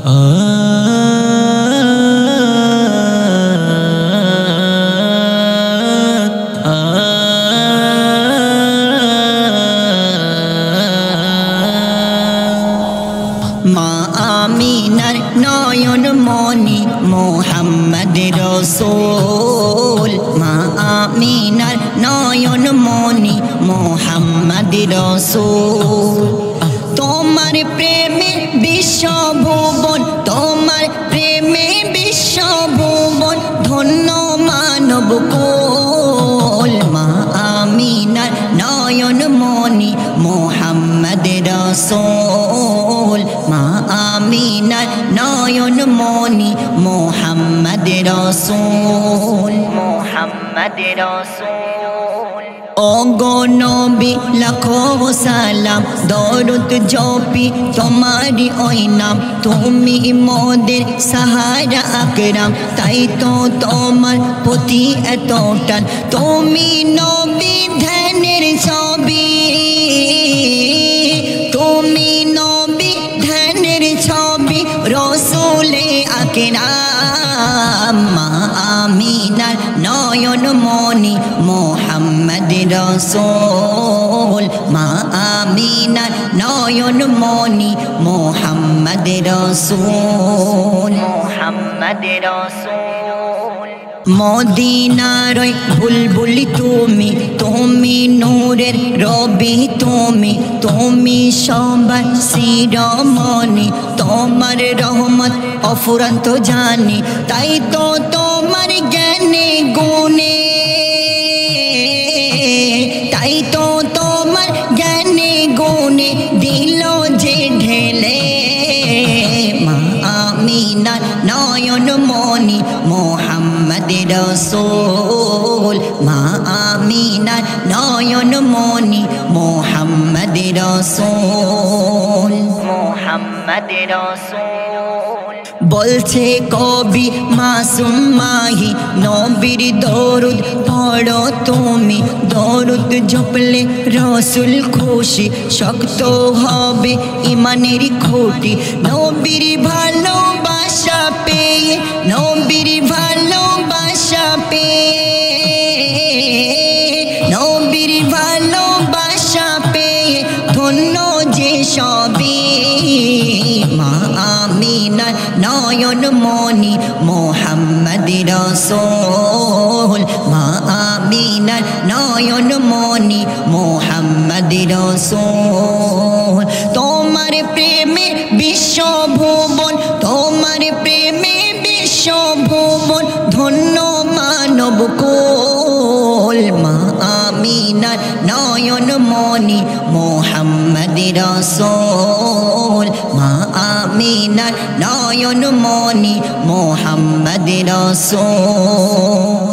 মা আমিনার নয়ন মনি মোহাম্মদ রসূল, মা আমিনার নয়ন মনি মোহাম্মদ রসূল। তোমার প্রেমে বিশ্বভুবন, তোমার প্রেমে বিশ্বভুবন, ধন্য মানব কুল। মা আমিনার নয়ন মনি মোহাম্মদ রসূল, মা আমিনার নয়ন মনি মোহাম্মদ রসূল, মোহাম্মদ রসূল। ওগো নবী লাখো সালাম, দরুদ জপি তোমারি ওই নাম। তুমি মোদের সাহারা আকরাম, তাই তো তোমার প্রতি এত টান। তুমি নবী ধ্যানের ছবি, তুমি নবী ধ্যানের ছবি, রসুলে আকরাম। মা আমিনার নয়ন মনি মোহাম্মদ রসূল, মা আমিনার নয়ন মনি মোহাম্মদ রসূল, মোহাম্মদ রসূল। মদিনার বুলবুলি তুমি, তুমি নূরের রবি তুমি, তুমি সবার শিরোমণি। তোমার রহমত অফুরন্ত জানি, তাই তো তোমার জ্ঞানে গুণে, তাই তো তোমার জ্ঞানে গুণে দিল যে ঢেলে। মা আমিনার নয়ন মনি মোহাম্মদ রসূল, মা আমিনার নয়ন মনি মোহাম্মদ রসূল, মোহাম্মদ রসূল। বলছে কবি মাসুম মাহি, নবীর দরুদ পড়ো তুমি, দরুদ জপলে রসুল খুশি, শক্ত হবে ইমানের খুঁটি। নবীর ভালোবাসা পেয়ে, নবীর ভালোবাসা পেয়ে, নবীর ভালোবাসা পেয়ে ধন্য যে সবই। মা আমিনার নয়ন মনি মোহাম্মদ রসূল, মা আমিনার নয়ন মনি মোহাম্মদ রসূল। তোমার প্রেমে বিশ্বভুবন, তোমার প্রেমে বিশ্বভুবন, ধন্য মানব কুল। মা আমিনার নয়ন মনি মোহাম্মদ রসূল, মা আমিনার নয়ন মনি মোহাম্মদ রসূল।